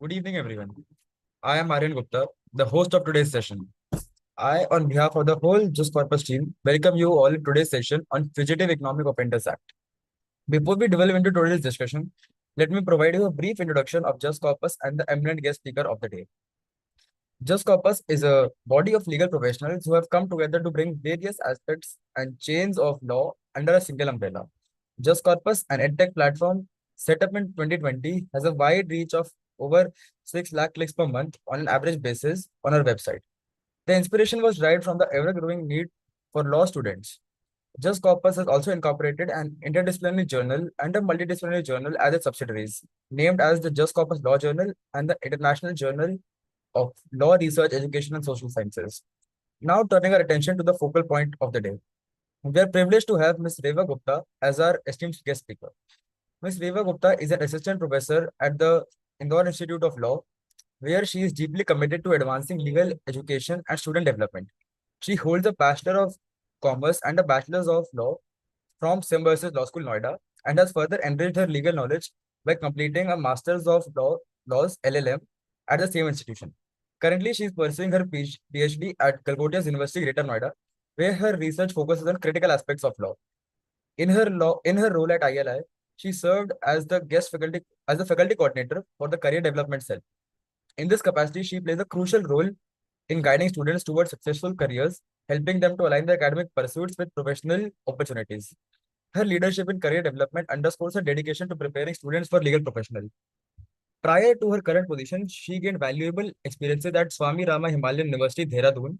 Good evening, everyone. I am Aryan Gupta, the host of today's session. I, on behalf of the whole Just Corpus team, welcome you all in today's session on Fugitive Economic Offenders Act. Before we delve into today's discussion, let me provide you a brief introduction of Just Corpus and the eminent guest speaker of the day. Just Corpus is a body of legal professionals who have come together to bring various aspects and chains of law under a single umbrella. Just Corpus, an edtech platform set up in 2020, has a wide reach of over 6 lakh clicks per month on an average basis on our website. The inspiration was derived from the ever-growing need for law students. Just Corpus has also incorporated an interdisciplinary journal and a multidisciplinary journal as its subsidiaries, named as the Just Corpus Law Journal and the International Journal of Law Research, Education, and Social Sciences. Now, turning our attention to the focal point of the day. We are privileged to have Ms. Reva Gupta as our esteemed guest speaker. Ms. Reva Gupta is an assistant professor at the Indore Institute of Law, where she is deeply committed to advancing legal education and student development. She holds a Bachelor of Commerce and a Bachelor's of Law from Symbiosis Law School, Noida, and has further enriched her legal knowledge by completing a Master's of Laws LLM at the same institution. Currently, she is pursuing her PhD at Calcutta's University, Greater Noida, where her research focuses on critical aspects of law. In her role at ILI, she served as the faculty coordinator for the career development cell. In this capacity, she plays a crucial role in guiding students towards successful careers, helping them to align their academic pursuits with professional opportunities. Her leadership in career development underscores her dedication to preparing students for legal professional. Prior to her current position, she gained valuable experiences at Swami Rama Himalayan University, Dehradun,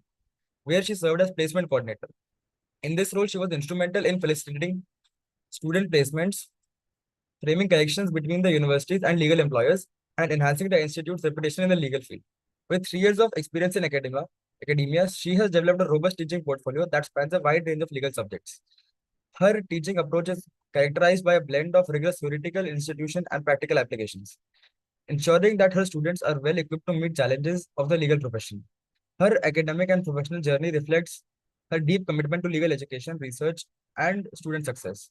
where she served as placement coordinator. In this role, she was instrumental in facilitating student placements, framing connections between the universities and legal employers, and enhancing the institute's reputation in the legal field. With 3 years of experience in academia, she has developed a robust teaching portfolio that spans a wide range of legal subjects. Her teaching approach is characterized by a blend of rigorous theoretical institution and practical applications, ensuring that her students are well equipped to meet challenges of the legal profession. Her academic and professional journey reflects her deep commitment to legal education, research, and student success.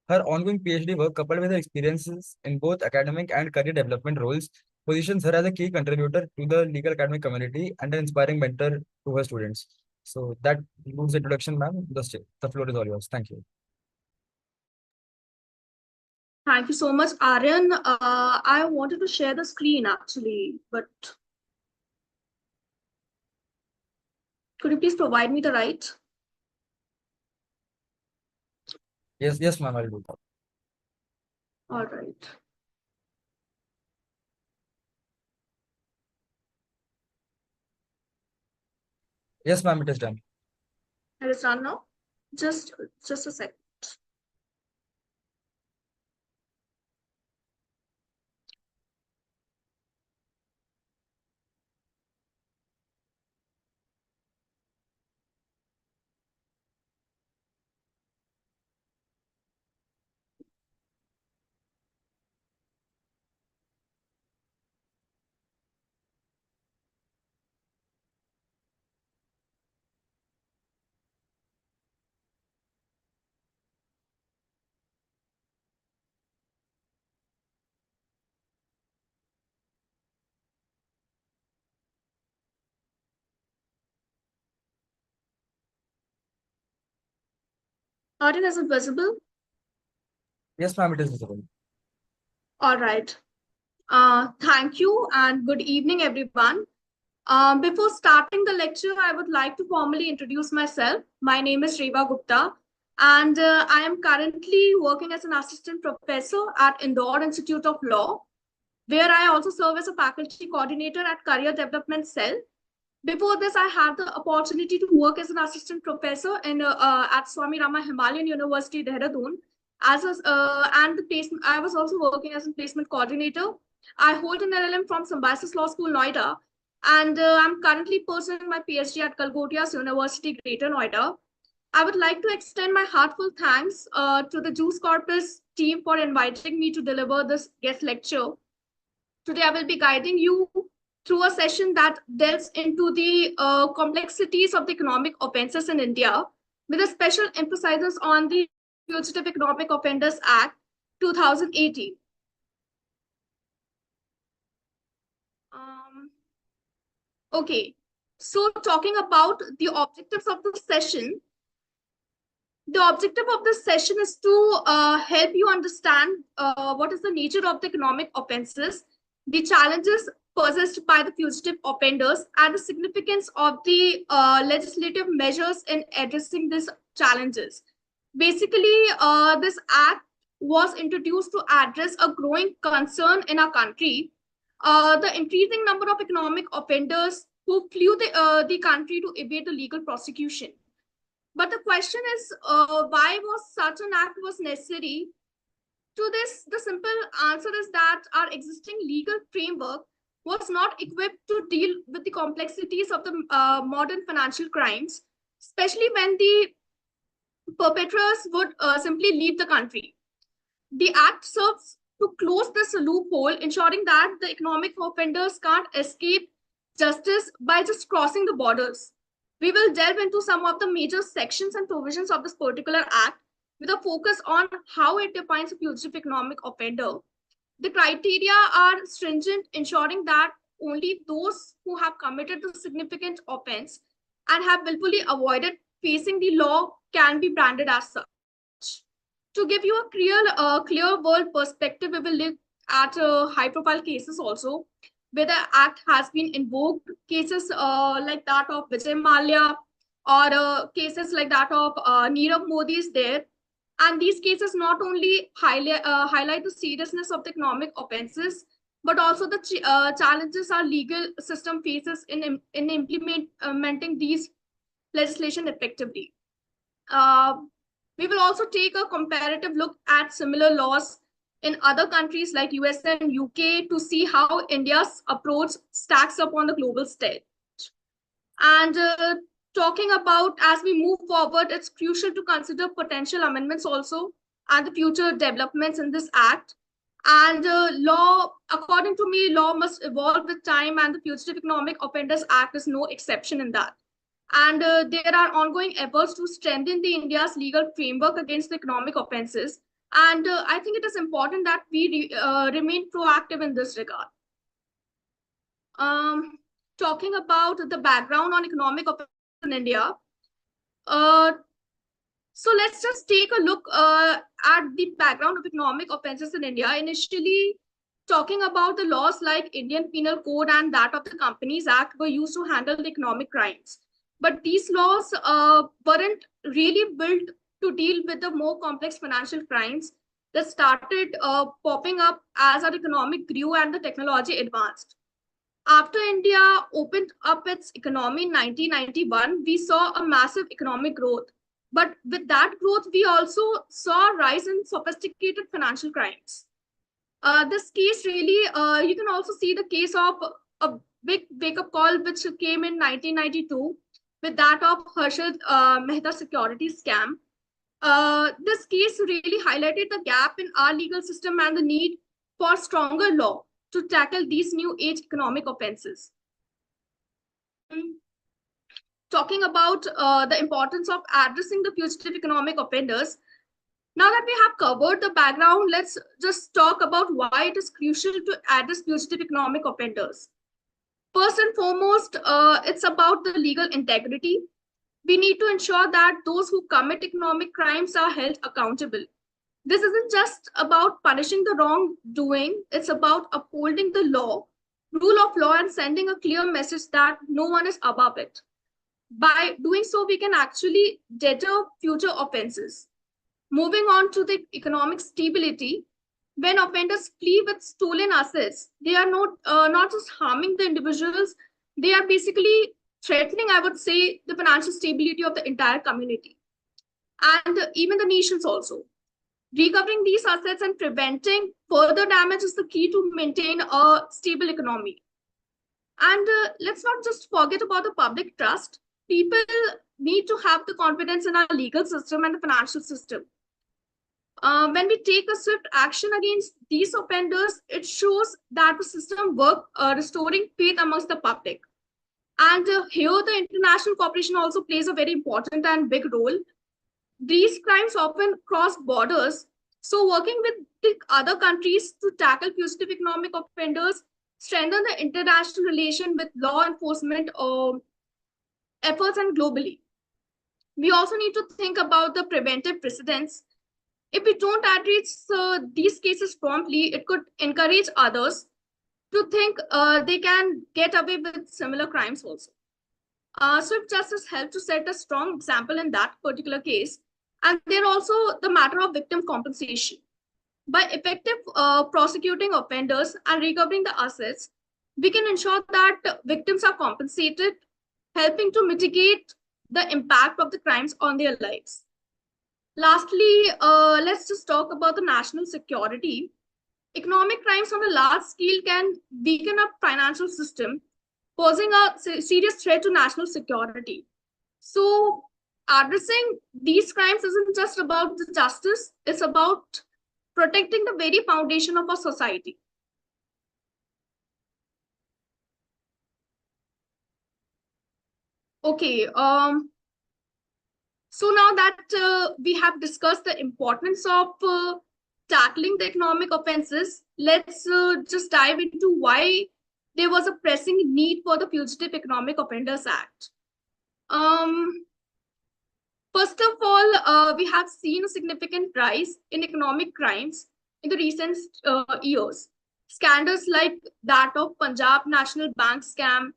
Her ongoing PhD work, coupled with her experiences in both academic and career development roles, positions her as a key contributor to the legal academic community and an inspiring mentor to her students. So that concludes the introduction, ma'am. The floor is all yours. Thank you. Thank you so much, Aryan. I wanted to share the screen actually, but could you please provide me the right? Yes, ma'am, I'll do that. All right. Yes, ma'am, it is done. It is done now. Just a second. Aryan, is it visible? Yes, ma'am, it is visible. All right. Thank you and good evening, everyone. Before starting the lecture, I would like to formally introduce myself. My name is Reva Gupta, and I am currently working as an assistant professor at Indore Institute of Law, where I also serve as a faculty coordinator at Career Development Cell. Before this, I had the opportunity to work as an assistant professor at Swami Rama Himalayan University, Dehradun. And the placement, I was also working as a placement coordinator. I hold an LLM from Symbiosis Law School, Noida, and I'm currently pursuing my PhD at Calcutta's University, Greater Noida. I would like to extend my heartfelt thanks to the Juice Corpus team for inviting me to deliver this guest lecture. Today, I will be guiding you through a session that delves into the complexities of the economic offenses in India, with a special emphasis on the Fugitive Economic Offenders Act 2018. Um, okay, so talking about the objectives of the objective of this session is to help you understand what is the nature of the economic offenses, the challenges possessed by the fugitive offenders, and the significance of the legislative measures in addressing these challenges. Basically, this act was introduced to address a growing concern in our country, the increasing number of economic offenders who flew the country to evade the legal prosecution. But the question is, why was such an act was necessary? To this, the simple answer is that our existing legal framework was not equipped to deal with the complexities of the modern financial crimes, especially when the perpetrators would simply leave the country. The act serves to close this loophole, ensuring that the economic offenders can't escape justice by just crossing the borders. We will delve into some of the major sections and provisions of this particular act with a focus on how it defines a fugitive economic offender. The criteria are stringent, ensuring that only those who have committed the significant offense and have willfully avoided facing the law can be branded as such. To give you a clear world perspective, we will look at high-profile cases also, where the act has been invoked. Cases like that of Vijay Mallya or cases like that of Nirav Modi is there. And these cases not only highlight the seriousness of the economic offenses, but also the challenges our legal system faces in implementing these legislation effectively. Uh, we will also take a comparative look at similar laws in other countries like US and UK to see how India's approach stacks up on the global stage. And talking about as we move forward, it's crucial to consider potential amendments also and the future developments in this act. And law, according to me, law must evolve with time, and the Fugitive Economic Offenders Act is no exception in that. And there are ongoing efforts to strengthen the India's legal framework against the economic offenses. And I think it is important that we remain proactive in this regard. Um, Talking about the background on economic offenses in India, uh, so let's just take a look at the background of economic offenses in India. Initially, talking about the laws like Indian Penal Code and that of the Companies Act were used to handle the economic crimes. But these laws weren't really built to deal with the more complex financial crimes that started popping up as our economic grew and the technology advanced. After India opened up its economy in 1991, we saw a massive economic growth. But with that growth, we also saw a rise in sophisticated financial crimes. This case really, you can also see the case of a big wake-up call which came in 1992 with that of Harshad Mehta security scam. This case really highlighted the gap in our legal system and the need for stronger law to tackle these new age economic offenses. Talking about the importance of addressing the fugitive economic offenders, now that we have covered the background, let's just talk about why it is crucial to address fugitive economic offenders. First and foremost, it's about the legal integrity. We need to ensure that those who commit economic crimes are held accountable. This isn't just about punishing the wrongdoing, it's about upholding the law, rule of law, and sending a clear message that no one is above it. By doing so, we can actually deter future offenses. Moving on to the economic stability, when offenders flee with stolen assets, they are not just harming the individuals, they are basically threatening, I would say, the financial stability of the entire community and even the nations also. Recovering these assets and preventing further damage is the key to maintain a stable economy. And let's not just forget about the public trust. People need to have the confidence in our legal system and the financial system. When we take a swift action against these offenders, it shows that the system works, restoring faith amongst the public. And here, the international cooperation also plays a very important and big role. These crimes often cross borders. So, working with the other countries to tackle fugitive economic offenders strengthen the international relation with law enforcement efforts and globally. We also need to think about the preventive precedents. If we don't address these cases promptly, it could encourage others to think they can get away with similar crimes also. Swift justice helped to set a strong example in that particular case. And then also the matter of victim compensation. By effective prosecuting offenders and recovering the assets, we can ensure that victims are compensated, helping to mitigate the impact of the crimes on their lives. Lastly, let's just talk about the national security. Economic crimes on a large scale can weaken a financial system, posing a serious threat to national security. So, addressing these crimes isn't just about the justice, it's about protecting the very foundation of our society. Okay, so now that we have discussed the importance of tackling the economic offenses, let's just dive into why there was a pressing need for the Fugitive Economic Offenders Act. Um, First of all, we have seen a significant rise in economic crimes in the recent years. Scandals like that of Punjab National Bank scam,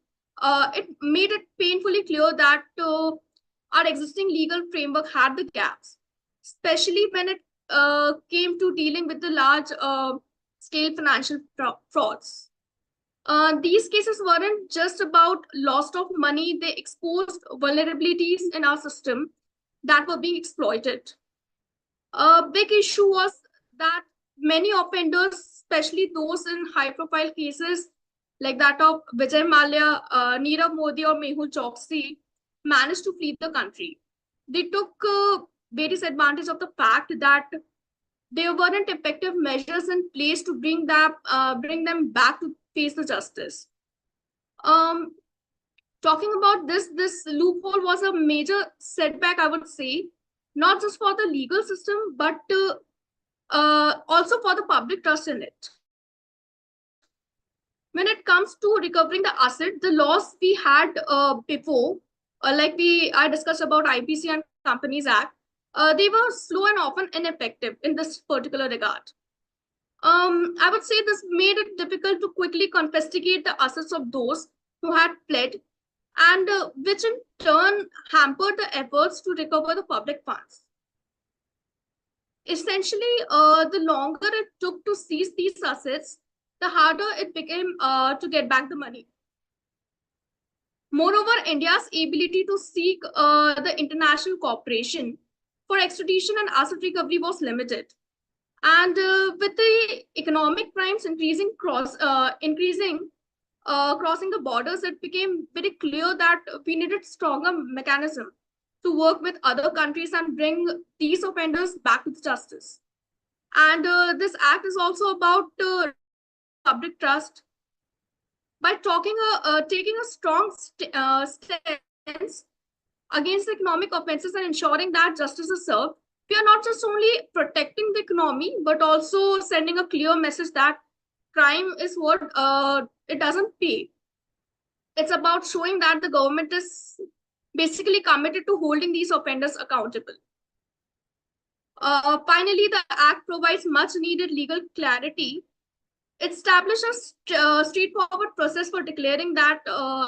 it made it painfully clear that our existing legal framework had the gaps, especially when it came to dealing with the large scale financial frauds. These cases weren't just about loss of money, they exposed vulnerabilities in our system that were being exploited. A big issue was that many offenders, especially those in high profile cases like that of Vijay Mallya, Nirav Modi, or Mehul Choksi, managed to flee the country. They took various advantage of the fact that there weren't effective measures in place to bring them back to face the justice. Um, Talking about this loophole was a major setback, I would say, not just for the legal system, but also for the public trust in it. When it comes to recovering the asset, the laws we had before, I discussed about IPC and Companies Act, they were slow and often ineffective in this particular regard. I would say this made it difficult to quickly confiscate the assets of those who had fled, and which in turn hampered the efforts to recover the public funds. Essentially, the longer it took to seize these assets, the harder it became to get back the money. Moreover, India's ability to seek the international cooperation for extradition and asset recovery was limited. And with the economic crimes increasing crossing the borders, it became very clear that we needed stronger mechanism to work with other countries and bring these offenders back to the justice. And this act is also about restoring the public trust by taking a strong stance against economic offenses and ensuring that justice is served. We are not just only protecting the economy, but also sending a clear message that crime is what it doesn't pay. It's about showing that the government is basically committed to holding these offenders accountable. Finally, the act provides much needed legal clarity. It establishes a straightforward process for declaring that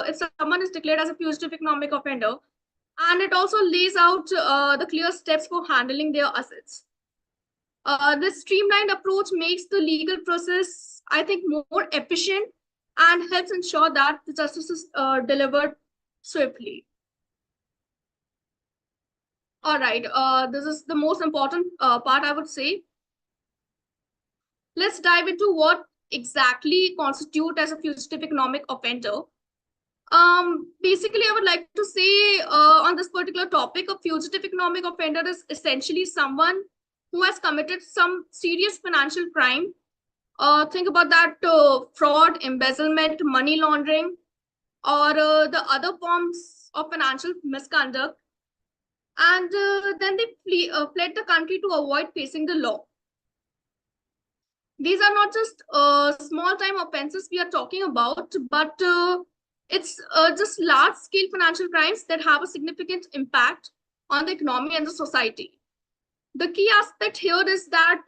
if someone is declared as a fugitive economic offender, and it also lays out the clear steps for handling their assets. This streamlined approach makes the legal process, I think, more efficient and helps ensure that the justice is delivered swiftly. All right, this is the most important part, I would say. Let's dive into what exactly constitute as a fugitive economic offender. Basically, I would like to say on this particular topic, a fugitive economic offender is essentially someone who has committed some serious financial crime. Think about that: fraud, embezzlement, money laundering, or the other forms of financial misconduct. And then they fled the country to avoid facing the law. These are not just small time offenses we are talking about, but it's just large scale financial crimes that have a significant impact on the economy and the society. The key aspect here is that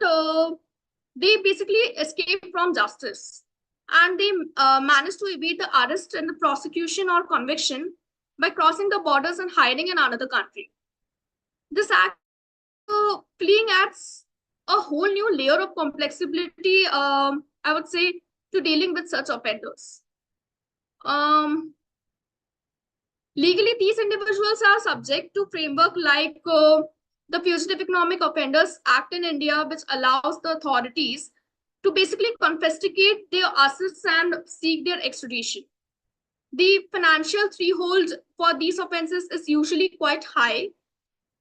they basically escape from justice, and they manage to evade the arrest and the prosecution or conviction by crossing the borders and hiding in another country. This act fleeing adds a whole new layer of complexity, I would say, to dealing with such offenders. Um, Legally, these individuals are subject to framework like the Fugitive Economic Offenders Act in India, which allows the authorities to basically confiscate their assets and seek their extradition. The financial threshold for these offenses is usually quite high,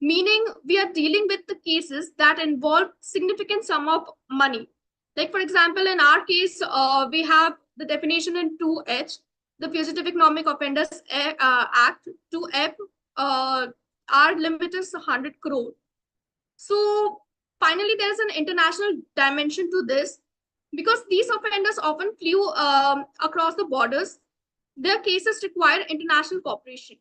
meaning we are dealing with the cases that involve significant sum of money. Like, for example, in our case, we have the definition in 2H, the Fugitive Economic Offenders Act, 2F, our limit is 100 crore. So finally, there is an international dimension to this, because these offenders often flew across the borders. Their cases require international cooperation.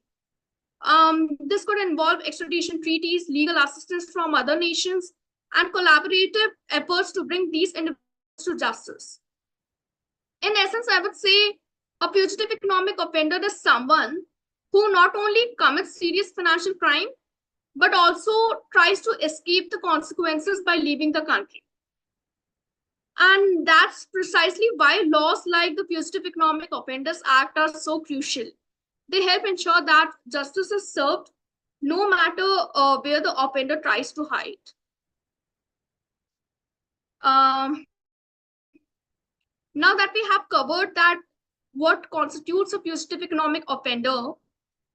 This could involve extradition treaties, legal assistance from other nations, and collaborative efforts to bring these individuals to justice. In essence, I would say a fugitive economic offender is someone who not only commits serious financial crime, but also tries to escape the consequences by leaving the country. And that's precisely why laws like the Fugitive Economic Offenders Act are so crucial. They help ensure that justice is served no matter where the offender tries to hide. Um, Now that we have covered that what constitutes a fugitive economic offender,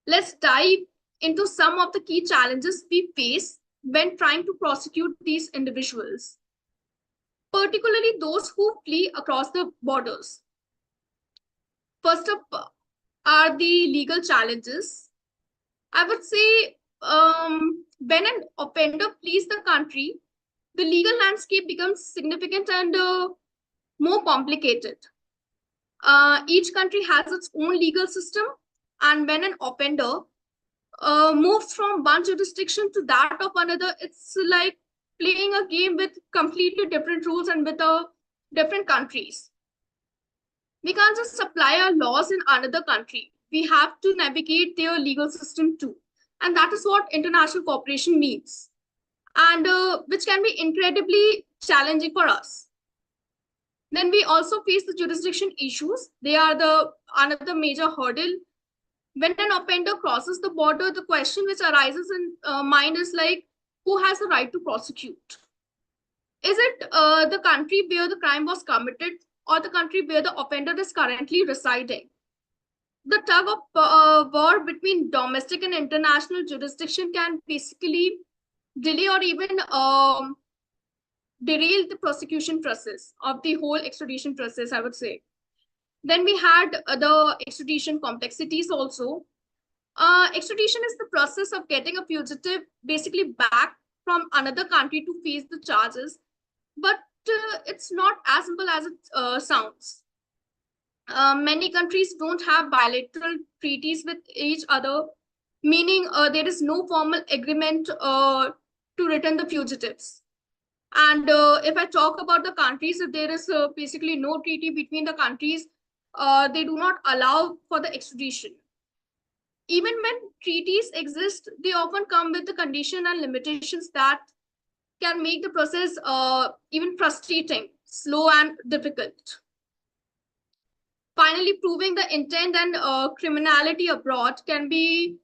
let's dive into some of the key challenges we face when trying to prosecute these individuals, particularly those who flee across the borders. First up are the legal challenges. I would say when an offender flees the country, the legal landscape becomes significant and more complicated. Each country has its own legal system, and when an offender moves from one jurisdiction to that of another, it's like playing a game with completely different rules and with different countries. We can't just apply our laws in another country. We have to navigate their legal system too. And that is what international cooperation means, and which can be incredibly challenging for us. Then we also face the jurisdiction issues. They are the another major hurdle. When an offender crosses the border, the question which arises in mind is like, who has the right to prosecute? Is it the country where the crime was committed, or the country where the offender is currently residing? The tug of war between domestic and international jurisdiction can basically delay or even derail the prosecution process of the whole extradition process, I would say. Then we had the extradition complexities also. Extradition is the process of getting a fugitive basically back from another country to face the charges, but it's not as simple as it sounds. Many countries don't have bilateral treaties with each other, meaning there is no formal agreement to return the fugitives. And if I talk about the countries, if there is basically no treaty between the countries, they do not allow for the extradition. Even when treaties exist, they often come with the condition and limitations that can make the process even frustrating, slow, and difficult. Finally, proving the intent and criminality abroad can be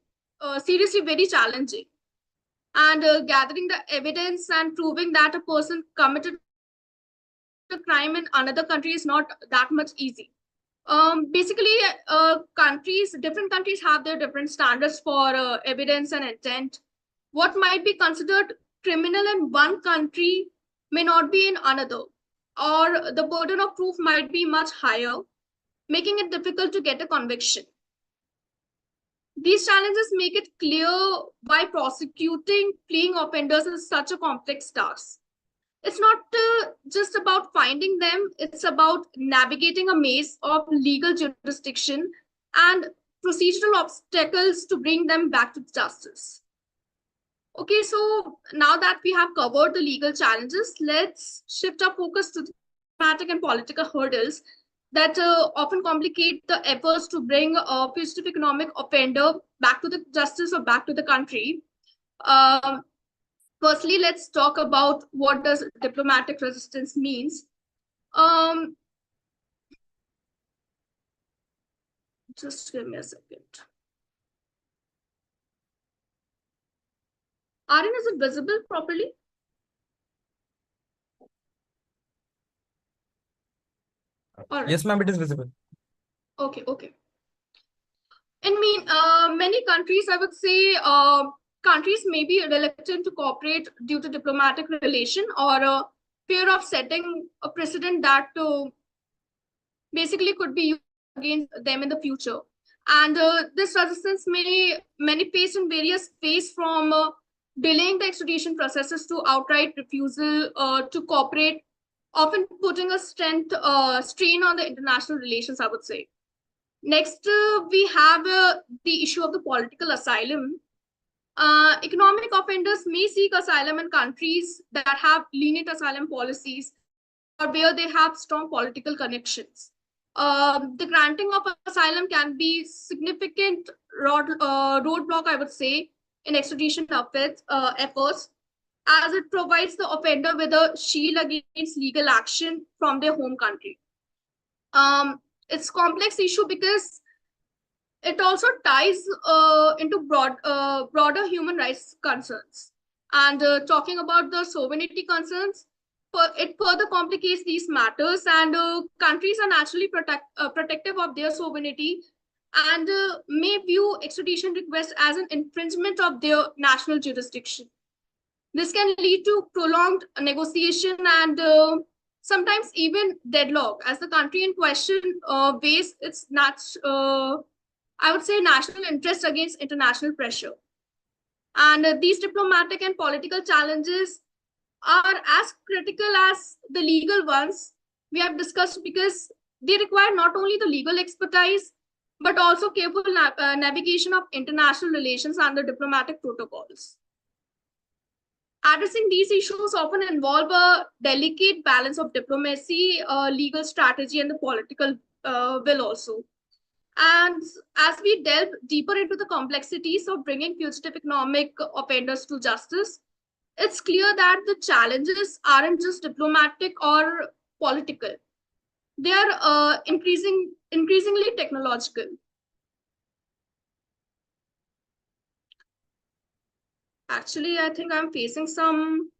seriously very challenging. And gathering the evidence and proving that a person committed a crime in another country is not that much easy. Basically, different countries have their different standards for evidence and intent. What might be considered criminal in one country may not be in another, or the burden of proof might be much higher, making it difficult to get a conviction. These challenges make it clear why prosecuting fleeing offenders is such a complex task. It's not just about finding them, it's about navigating a maze of legal jurisdiction and procedural obstacles to bring them back to justice. Okay, so now that we have covered the legal challenges, let's shift our focus to the diplomatic and political hurdles that often complicate the efforts to bring a fugitive economic offender back to the justice or back to the country. Um, Firstly, let's talk about what does diplomatic resistance means. Um, just give me a second. Aryan, is it visible properly? All right. Yes, ma'am, it is visible. Okay, okay. Many countries, I would say, countries may be reluctant to cooperate due to diplomatic relation or fear of setting a precedent that basically could be used against them in the future. And this resistance may manifest in various ways from delaying the extradition processes to outright refusal to cooperate, often putting a strain on the international relations, I would say. Next, we have the issue of the political asylum. Economic offenders may seek asylum in countries that have lenient asylum policies or where they have strong political connections. The granting of asylum can be significant roadblock, I would say, in extradition efforts, as it provides the offender with a shield against legal action from their home country. It's a complex issue because it also ties into broader human rights concerns. And talking about the sovereignty concerns, it further complicates these matters, and countries are naturally protective of their sovereignty and may view extradition requests as an infringement of their national jurisdiction. This can lead to prolonged negotiation and sometimes even deadlock, as the country in question weighs its I would say national interest against international pressure. And these diplomatic and political challenges are as critical as the legal ones we have discussed, because they require not only the legal expertise but also careful navigation of international relations and the diplomatic protocols. Addressing these issues often involve a delicate balance of diplomacy, legal strategy, and the political will also. And as we delve deeper into the complexities of bringing fugitive economic offenders to justice, it's clear that the challenges aren't just diplomatic or political. They are increasingly technological. Actually, I think I'm facing some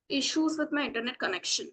issues with my internet connection.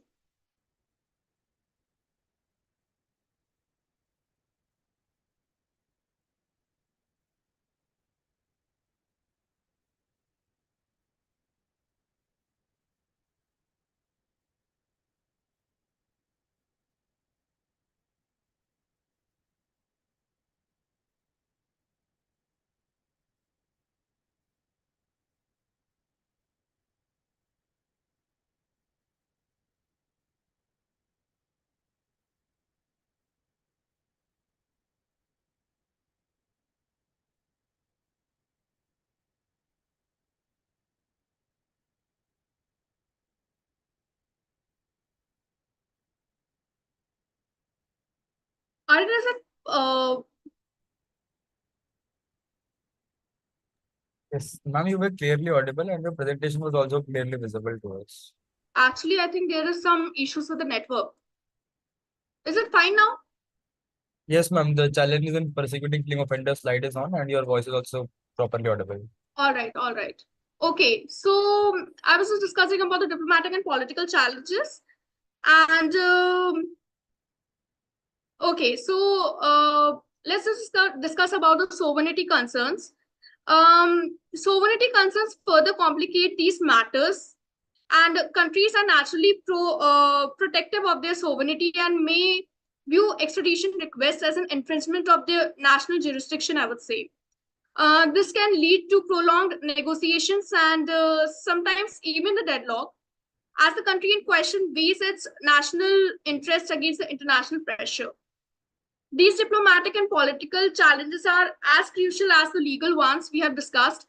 Are it as Yes, ma'am, you were clearly audible and your presentation was also clearly visible to us. actually, I think there is some issues with the network. Is it fine now? Yes, ma'am, the challenges in persecuting fleeing offenders slide is on and your voice is also properly audible. All right, all right. Okay, so I was just discussing about the diplomatic and political challenges. And okay, so let's just discuss about the sovereignty concerns. Sovereignty concerns further complicate these matters, and countries are naturally protective of their sovereignty and may view extradition requests as an infringement of their national jurisdiction, I would say. This can lead to prolonged negotiations and sometimes even the deadlock, as the country in question weighs its national interests against the international pressure. These diplomatic and political challenges are as crucial as the legal ones we have discussed,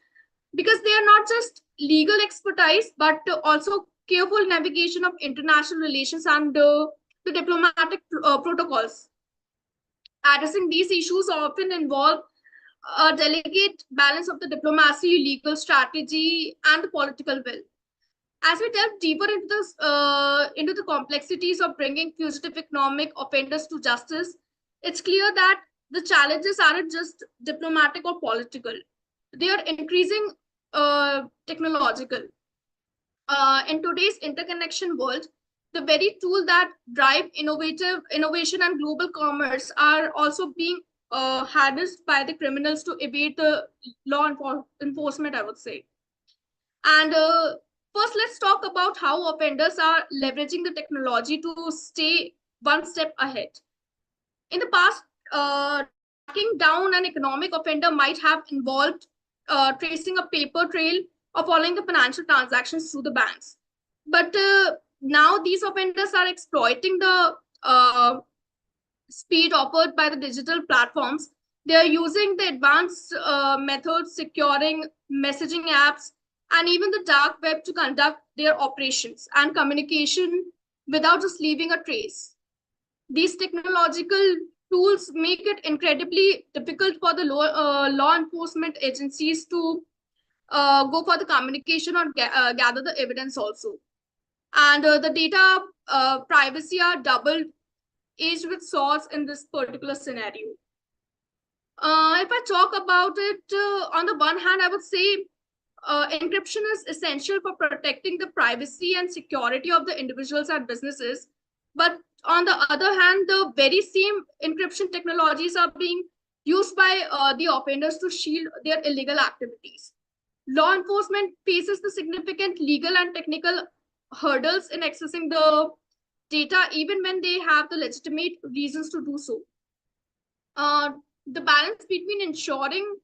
because they are not just legal expertise but also careful navigation of international relations and the diplomatic protocols. Addressing these issues often involve a delicate balance of the diplomacy, legal strategy, and the political will. As we delve deeper into the complexities of bringing fugitive economic offenders to justice, it's clear that the challenges aren't just diplomatic or political; they are increasing technological. In today's interconnection world, the very tool that drive innovation and global commerce are also being harnessed by the criminals to evade the enforcement, I would say. And first, let's talk about how offenders are leveraging the technology to stay one step ahead. In the past, tracking down an economic offender might have involved tracing a paper trail or following the financial transactions through the banks. But now these offenders are exploiting the speed offered by the digital platforms. They are using the advanced methods, securing messaging apps, and even the dark web to conduct their operations and communication without just leaving a trace. These technological tools make it incredibly difficult for the law enforcement agencies to go for the communication or gather the evidence also. And the data privacy are doubled edged with swords in this particular scenario. If I talk about it, on the one hand, I would say encryption is essential for protecting the privacy and security of the individuals and businesses. But on the other hand, the very same encryption technologies are being used by the offenders to shield their illegal activities. Law enforcement faces the significant legal and technical hurdles in accessing the data, even when they have the legitimate reasons to do so. The balance between ensuring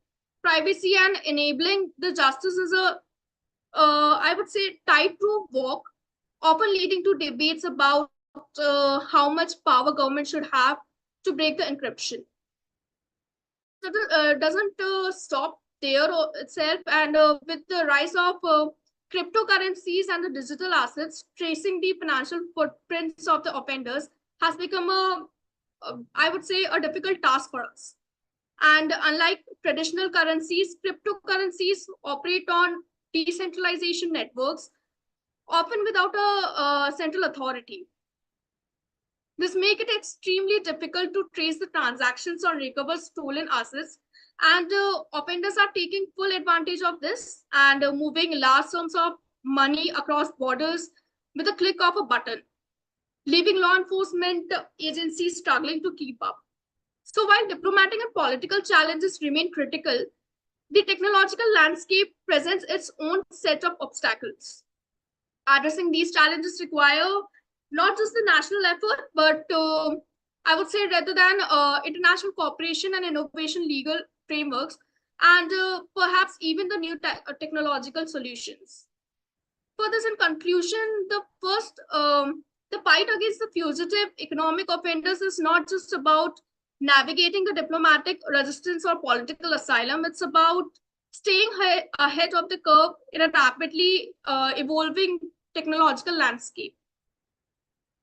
privacy and enabling the justice is I would say, tightrope walk, often leading to debates about how much power government should have to break the encryption. Doesn't stop there itself, and with the rise of cryptocurrencies and the digital assets, tracing the financial footprints of the offenders has become I would say, a difficult task for us. And unlike traditional currencies, cryptocurrencies operate on decentralization networks, often without a central authority. This makes it extremely difficult to trace the transactions or recover stolen assets. And offenders are taking full advantage of this and moving large sums of money across borders with a click of a button, leaving law enforcement agencies struggling to keep up. So while diplomatic and political challenges remain critical, the technological landscape presents its own set of obstacles. Addressing these challenges require not just the national effort, but I would say rather than international cooperation and innovation legal frameworks, and perhaps even the new technological solutions. For this, in conclusion, the fight against the fugitive economic offenders is not just about navigating the diplomatic resistance or political asylum. It's about staying ahead of the curve in a rapidly evolving technological landscape.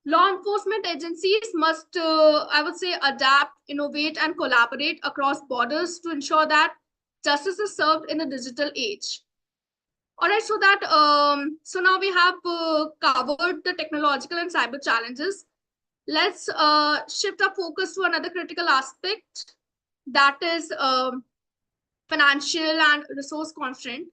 Law enforcement agencies must, I would say, adapt, innovate, and collaborate across borders to ensure that justice is served in the digital age. All right, so now we have covered the technological and cyber challenges. Let's shift our focus to another critical aspect, that is financial and resource constraint.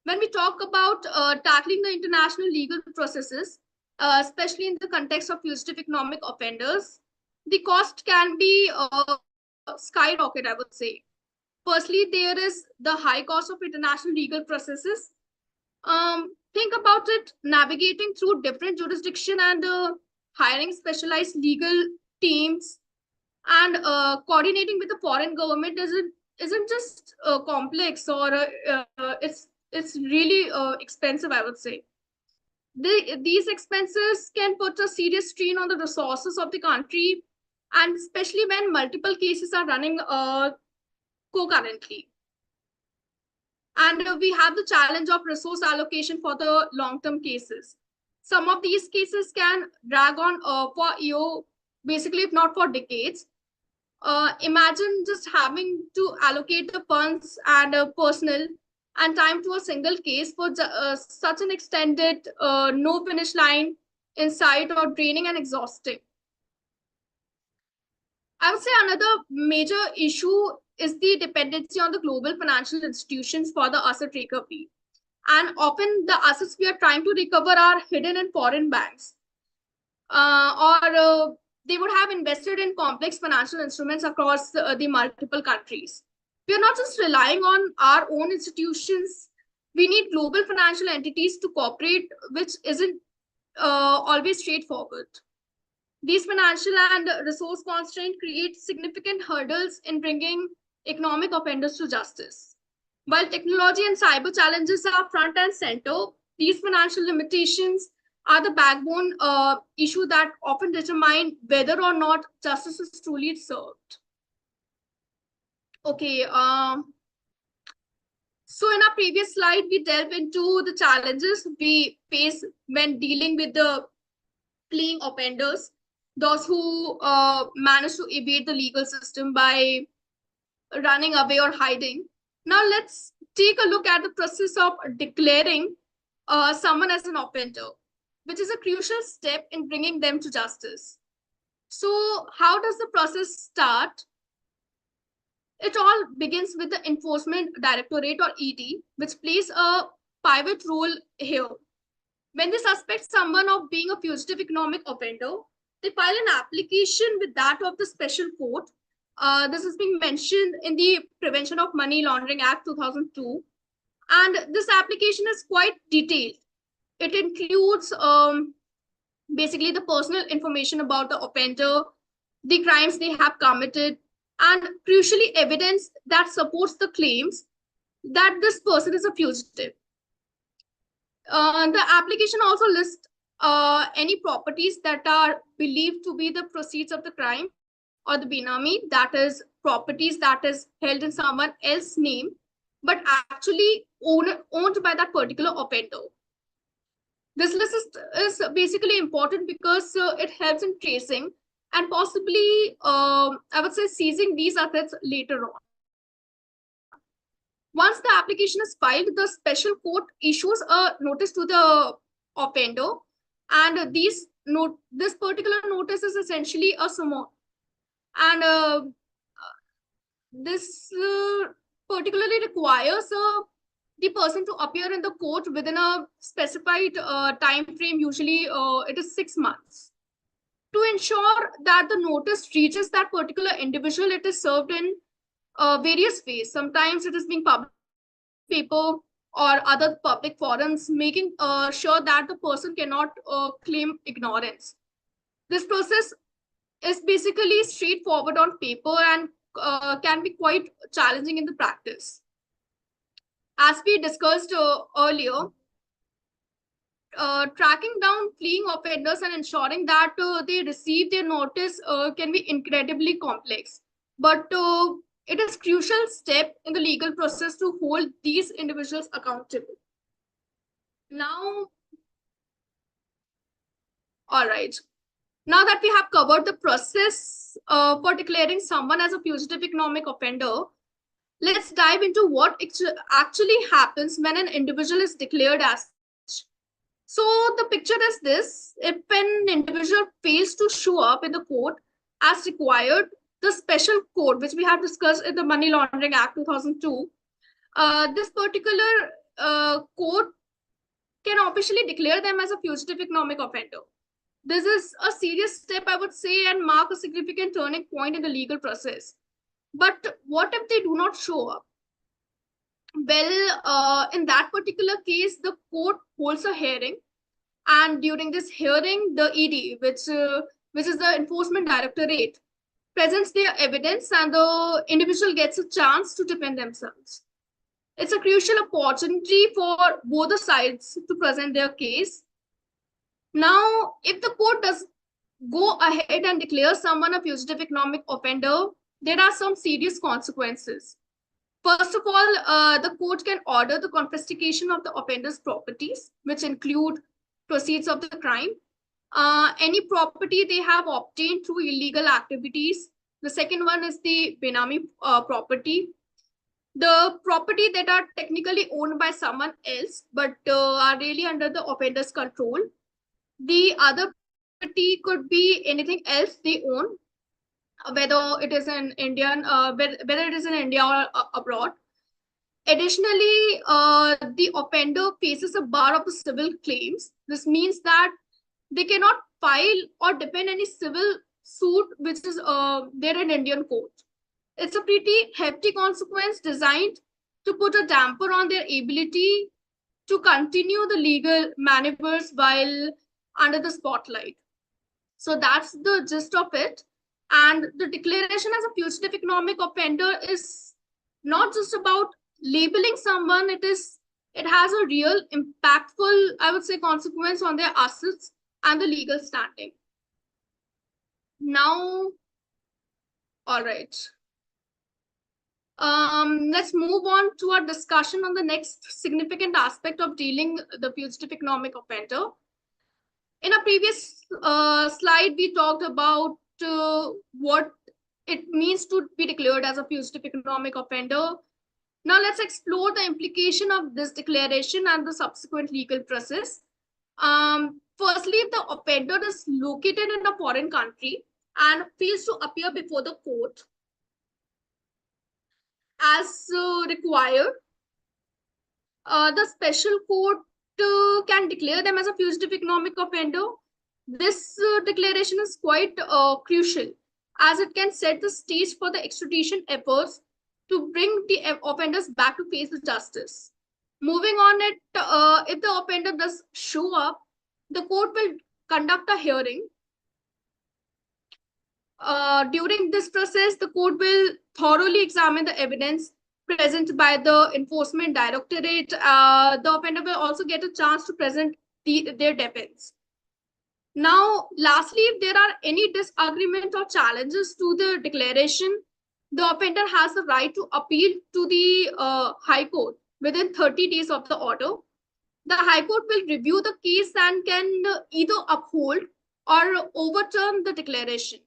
When we talk about tackling the international legal processes, especially in the context of fugitive economic offenders, the cost can be skyrocket, I would say. Firstly, there is the high cost of international legal processes. Think about it, navigating through different jurisdiction and hiring specialized legal teams, And coordinating with the foreign government isn't just complex, or it's really expensive, I would say. These expenses can put a serious strain on the resources of the country, and especially when multiple cases are running concurrently. And we have the challenge of resource allocation for the long-term cases. Some of these cases can drag on for year, basically, if not for decades. Imagine just having to allocate the funds and personnel and time to a single case for such an extended, no finish line in sight, or draining and exhausting. I would say another major issue is the dependency on the global financial institutions for the asset recovery. And often the assets we are trying to recover are hidden in foreign banks, or they would have invested in complex financial instruments across the multiple countries. We are not just relying on our own institutions. We need global financial entities to cooperate, which isn't always straightforward. These financial and resource constraints create significant hurdles in bringing economic offenders to justice. While technology and cyber challenges are front and center, these financial limitations are the backbone issue that often determine whether or not justice is truly served. Okay, so in our previous slide, we delve into the challenges we face when dealing with the fleeing offenders, those who manage to evade the legal system by running away or hiding. Now let's take a look at the process of declaring someone as an offender, which is a crucial step in bringing them to justice. So how does the process start? It all begins with the Enforcement Directorate, or ED, which plays a pivot role here. When they suspect someone of being a fugitive economic offender, they file an application with that of the special court. This is being mentioned in the Prevention of Money Laundering Act 2002. And this application is quite detailed. It includes basically the personal information about the offender, the crimes they have committed, and crucially, evidence that supports the claims that this person is a fugitive. The application also lists any properties that are believed to be the proceeds of the crime, or the benami, that is properties that is held in someone else's name, but actually owned by that particular offender. This list is basically important because it helps in tracing and possibly, I would say, seizing these assets later on. Once the application is filed, the special court issues a notice to the offender, and this particular notice is essentially a summon. And this particularly requires the person to appear in the court within a specified time frame. Usually, it is 6 months. To ensure that the notice reaches that particular individual, it is served in various ways. Sometimes it is being published in paper or other public forums, making sure that the person cannot claim ignorance. This process is basically straightforward on paper and can be quite challenging in the practice. As we discussed earlier, tracking down fleeing offenders and ensuring that they receive their notice can be incredibly complex. But it is a crucial step in the legal process to hold these individuals accountable. Now, all right. Now that we have covered the process for declaring someone as a fugitive economic offender, let's dive into what actually happens when an individual is declared as such. So the picture is this: if an individual fails to show up in the court as required, the special court, which we have discussed in the Money Laundering Act 2002, this particular court can officially declare them as a fugitive economic offender. This is a serious step, I would say, and mark a significant turning point in the legal process. But what if they do not show up? Well, in that particular case, the court holds a hearing, and during this hearing, the ED, which is the Enforcement Directorate, presents their evidence and the individual gets a chance to defend themselves. It's a crucial opportunity for both the sides to present their case. Now, if the court does go ahead and declare someone a fugitive economic offender, there are some serious consequences. First of all, the court can order the confiscation of the offender's properties, which include proceeds of the crime, any property they have obtained through illegal activities. The second one is the Benami property, the property that are technically owned by someone else but are really under the offender's control. The other property could be anything else they own, whether it is in whether it is in India or abroad. Additionally, the offender faces a bar of the civil claims. This means that they cannot file or defend any civil suit which is there in Indian court. It's a pretty hefty consequence designed to put a damper on their ability to continue the legal maneuvers while under the spotlight. So that's the gist of it. And the declaration as a fugitive economic offender is not just about labeling someone, it has a real impactful, I would say, consequence on their assets and the legal standing. Now, all right. Let's move on to our discussion on the next significant aspect of dealing the fugitive economic offender. In a previous slide, we talked about what it means to be declared as a fugitive economic offender. Now let's explore the implication of this declaration and the subsequent legal process. Firstly, if the offender is located in a foreign country and fails to appear before the court as required, the special court can declare them as a fugitive economic offender. This declaration is quite crucial as it can set the stage for the extradition efforts to bring the offenders back to face the justice. Moving on, if the offender does show up, the court will conduct a hearing. During this process, the court will thoroughly examine the evidence present by the enforcement directorate. The offender will also get a chance to present their defense. Now, lastly, if there are any disagreement or challenges to the declaration, the offender has the right to appeal to the High Court within 30 days of the order. The High Court will review the case and can either uphold or overturn the declaration.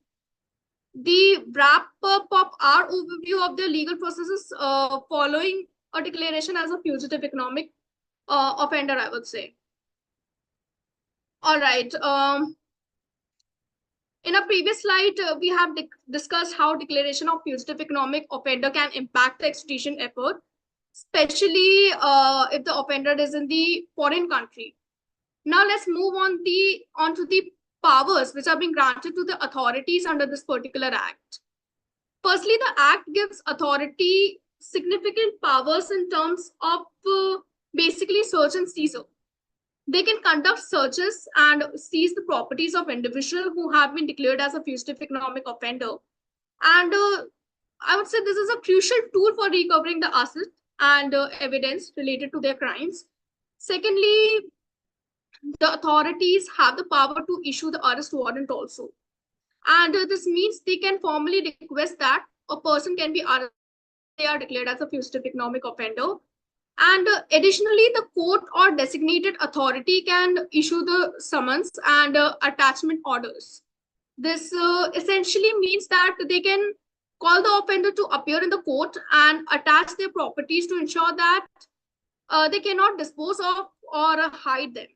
The wrap up of our overview of the legal processes following a declaration as a fugitive economic offender, I would say. All right. In a previous slide, we have discussed how declaration of fugitive economic offender can impact the extradition effort, especially if the offender is in the foreign country. Now let's move on to the powers which are being granted to the authorities under this particular act. Firstly, the act gives authority significant powers in terms of basically search and seizure. They can conduct searches and seize the properties of individuals who have been declared as a fugitive economic offender. And I would say this is a crucial tool for recovering the assets and evidence related to their crimes. Secondly, the authorities have the power to issue the arrest warrant also. And this means they can formally request that a person can be arrested if they are declared as a fugitive economic offender. And additionally, the court or designated authority can issue the summons and attachment orders. This essentially means that they can call the offender to appear in the court and attach their properties to ensure that they cannot dispose of or hide them.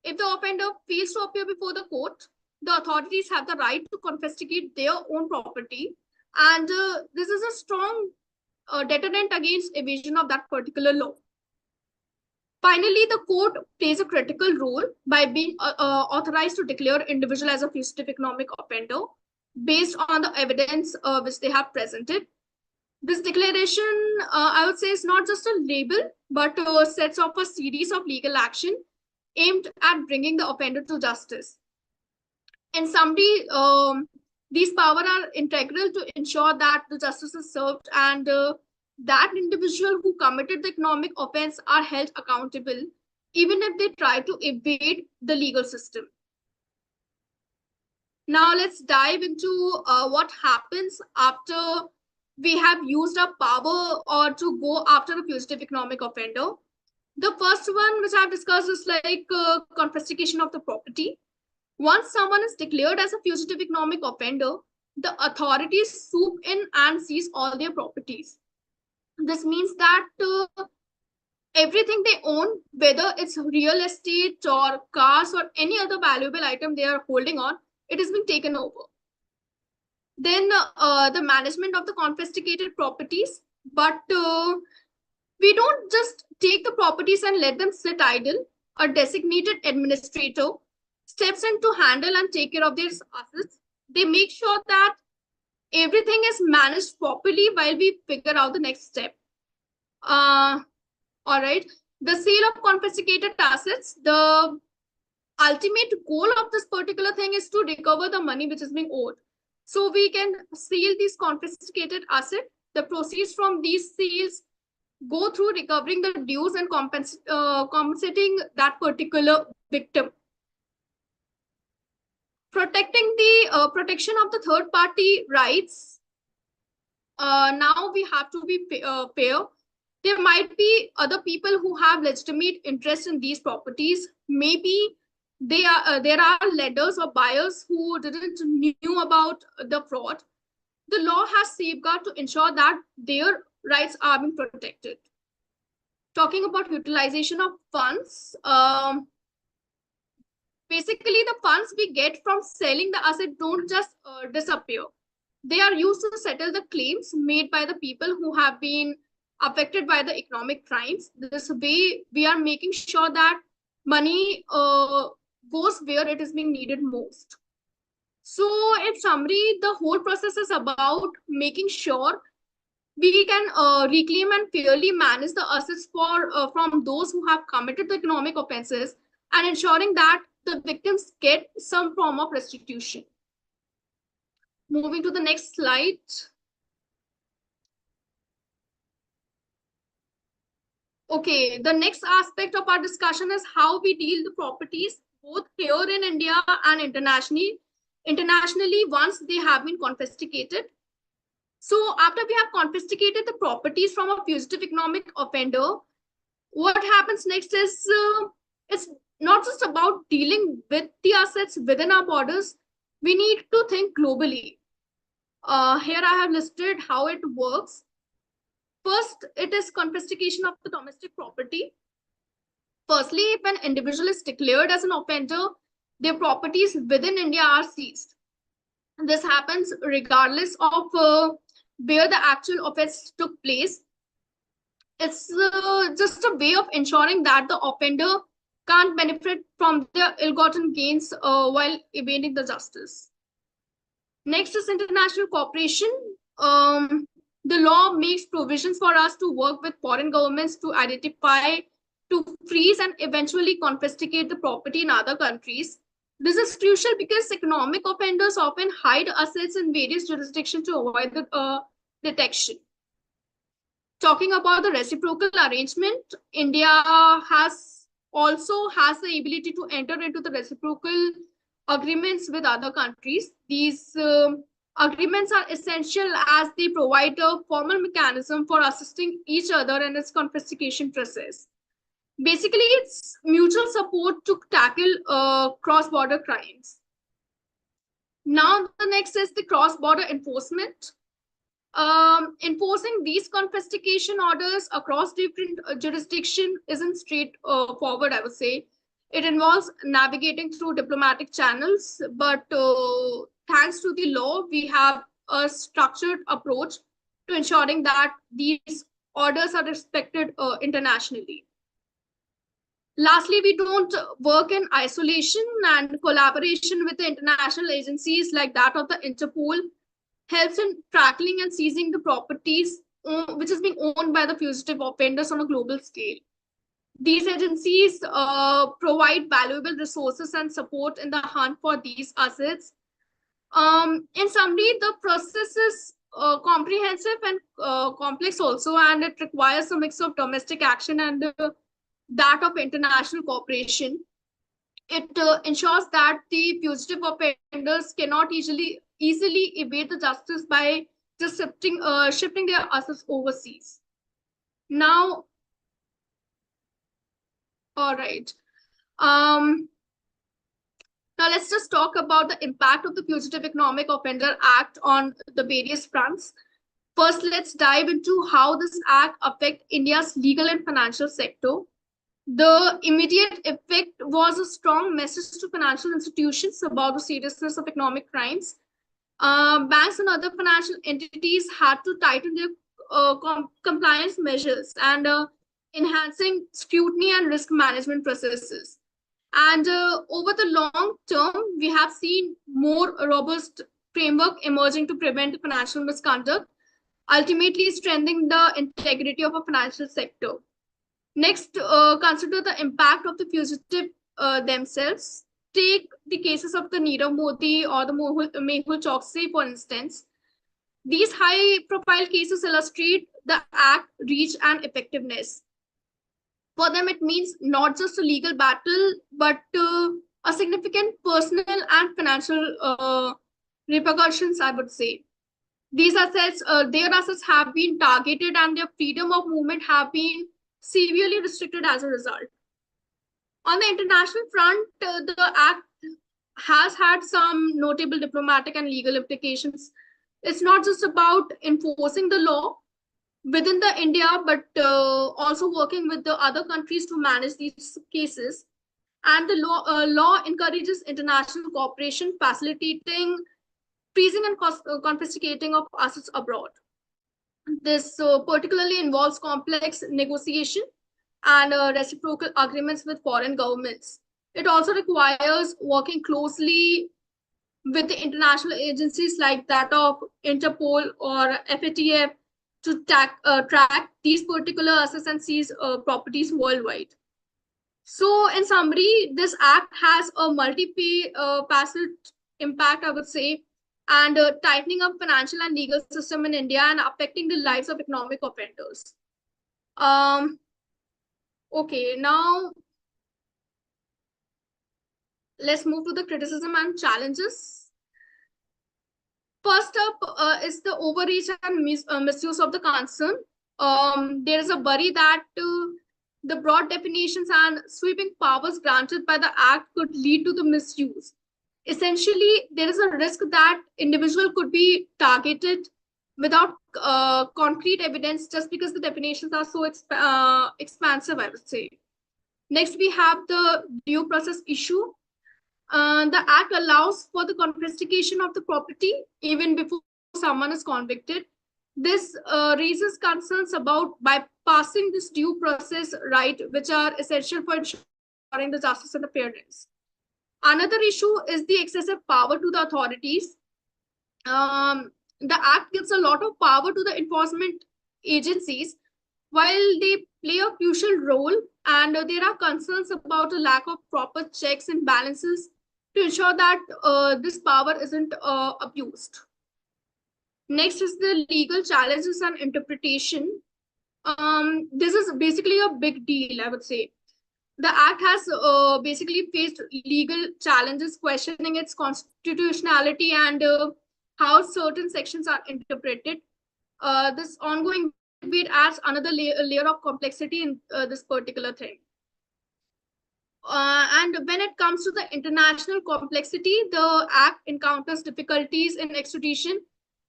If the offender fails to appear before the court, the authorities have the right to confiscate their own property. And this is a strong deterrent against evasion of that particular law. Finally, the court plays a critical role by being authorized to declare individual as a fugitive economic offender based on the evidence which they have presented. This declaration, I would say, is not just a label, but sets off a series of legal action aimed at bringing the offender to justice. In summary, These powers are integral to ensure that the justice is served and that individual who committed the economic offense are held accountable, even if they try to evade the legal system. Now let's dive into what happens after we have used our power or to go after a fugitive economic offender. The first one, which I've discussed, is like confiscation of the property. Once someone is declared as a fugitive economic offender, the authorities swoop in and seize all their properties. This means that everything they own, whether it's real estate or cars or any other valuable item they are holding on, it has been taken over. Then the management of the confiscated properties, but we don't just take the properties and let them sit idle. A designated administrator steps in to handle and take care of their assets. They make sure that everything is managed properly while we figure out the next step. All right. The sale of confiscated assets, the ultimate goal of this particular thing is to recover the money which is being owed. So we can sell these confiscated assets. The proceeds from these sales go through recovering the dues and compensating that particular victim. Protecting the protection of the third party rights. Now we have to be fair. There might be other people who have legitimate interest in these properties. Maybe there are lenders or buyers who didn't knew about the fraud. The law has safeguards to ensure that their rights are being protected. Talking about utilization of funds, basically the funds we get from selling the asset don't just disappear. They are used to settle the claims made by the people who have been affected by the economic crimes. This way, we are making sure that money goes where it is being needed most. So, in summary, the whole process is about making sure we can reclaim and fairly manage the assets from those who have committed the economic offenses and ensuring that the victims get some form of restitution. Moving to the next slide. Okay, the next aspect of our discussion is how we deal the properties both here in India and internationally. Internationally, once they have been confiscated. So after we have confiscated the properties from a fugitive economic offender, what happens next is it's not just about dealing with the assets within our borders. We need to think globally. Here I have listed how it works. First, it is confiscation of the domestic property. Firstly, if an individual is declared as an offender, their properties within India are seized. This happens regardless of where the actual offense took place. It's just a way of ensuring that the offender can't benefit from the ill-gotten gains while evading the justice. Next is international cooperation. The law makes provisions for us to work with foreign governments to identify, to freeze, and eventually confiscate the property in other countries. This is crucial because economic offenders often hide assets in various jurisdictions to avoid the detection. Talking about the reciprocal arrangement, India also has the ability to enter into the reciprocal agreements with other countries. These agreements are essential as they provide a formal mechanism for assisting each other in its confiscation process. Basically, it's mutual support to tackle cross-border crimes. Now, the next is the cross-border enforcement. Enforcing these confiscation orders across different jurisdictions isn't straightforward, I would say. It involves navigating through diplomatic channels, but thanks to the law, we have a structured approach to ensuring that these orders are respected internationally. Lastly, we don't work in isolation, and collaboration with the international agencies like that of the Interpol helps in tracking and seizing the properties which is being owned by the fugitive offenders on a global scale. These agencies provide valuable resources and support in the hunt for these assets. In summary, the process is comprehensive and complex also, and it requires a mix of domestic action and that of international cooperation. It ensures that the fugitive offenders cannot easily evade the justice by just shifting their assets overseas. Now, all right. Um, Now let's just talk about the impact of the Fugitive Economic Offender Act on the various fronts. First, let's dive into how this act affects India's legal and financial sector. The immediate effect was a strong message to financial institutions about the seriousness of economic crimes. Banks and other financial entities had to tighten their compliance measures and enhancing scrutiny and risk management processes. And over the long term, we have seen more robust framework emerging to prevent financial misconduct, ultimately strengthening the integrity of a financial sector. Next, consider the impact of the fugitive themselves. Take the cases of the Nirav Modi or the Mehul Choksey, for instance. These high-profile cases illustrate the act reach and effectiveness. For them, it means not just a legal battle, but a significant personal and financial repercussions, I would say. These assets, their assets have been targeted and their freedom of movement have been severely restricted as a result. On the international front, the act has had some notable diplomatic and legal implications. It's not just about enforcing the law within the India, but also working with the other countries to manage these cases. And the law encourages international cooperation, facilitating freezing and confiscating of assets abroad. This particularly involves complex negotiation and reciprocal agreements with foreign governments. It also requires working closely with the international agencies like that of Interpol or FATF to track these particular assets and seize properties worldwide. So, in summary, this act has a multi-facet impact, I would say, and tightening up financial and legal system in India and affecting the lives of economic offenders. Okay, now let's move to the criticism and challenges. First up is the overreach and misuse of the concern. There is a worry that the broad definitions and sweeping powers granted by the act could lead to the misuse. Essentially, there is a risk that individual could be targeted without concrete evidence just because the definitions are so expansive, I would say. Next, we have the due process issue. The act allows for the confiscation of the property even before someone is convicted. This raises concerns about bypassing this due process right, which are essential for ensuring the justice and the fairness. Another issue is the excessive power to the authorities. The act gives a lot of power to the enforcement agencies while they play a crucial role, and there are concerns about a lack of proper checks and balances to ensure that this power isn't abused. Next is the legal challenges and interpretation. This is basically a big deal, I would say. The act has basically faced legal challenges questioning its constitutionality and how certain sections are interpreted. This ongoing debate adds another layer of complexity in this particular thing. And when it comes to the international complexity, the act encounters difficulties in extradition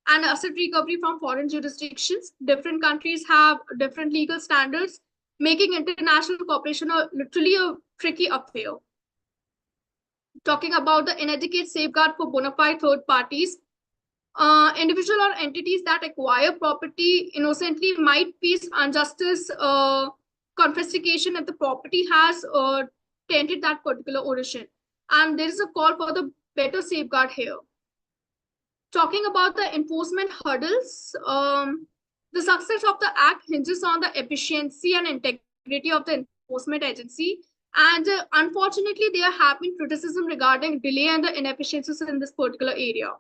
and asset recovery from foreign jurisdictions. Different countries have different legal standards, making international cooperation literally a tricky affair. Talking about the inadequate safeguard for bona fide third parties, individual or entities that acquire property innocently might face injustice, confiscation if the property has tainted that particular origin. And there is a call for the better safeguard here. Talking about the enforcement hurdles, the success of the act hinges on the efficiency and integrity of the enforcement agency. And unfortunately, there have been criticism regarding delay and the inefficiencies in this particular area.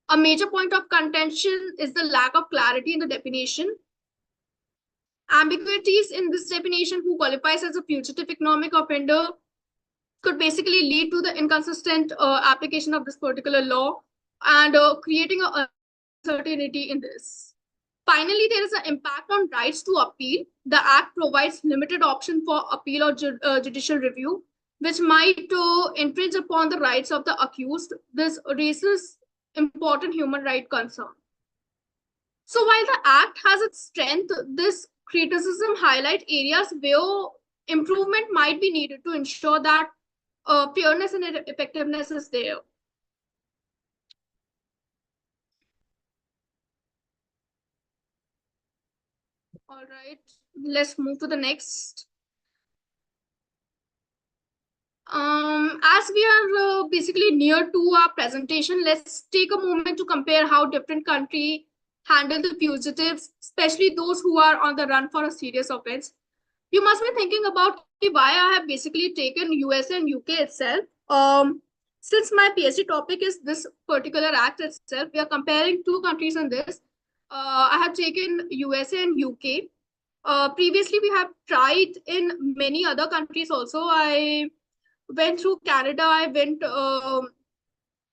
A major point of contention is the lack of clarity in the definition. Ambiguities in this definition, who qualifies as a fugitive economic offender, could basically lead to the inconsistent application of this particular law and creating a uncertainty in this. Finally, there is an impact on rights to appeal. The Act provides limited option for appeal or judicial review, which might infringe upon the rights of the accused. This raises important human right concern. So while the Act has its strength, this criticism highlights areas where improvement might be needed to ensure that fairness and effectiveness is there. All right, let's move to the next. As we are basically near to our presentation, let's take a moment to compare how different countries handle the fugitives, especially those who are on the run for a serious offense. You must be thinking about why I have basically taken US and UK itself. Since my PhD topic is this particular act itself, we are comparing two countries in this. I have taken USA and UK. Previously, we have tried in many other countries also. I went through Canada, I went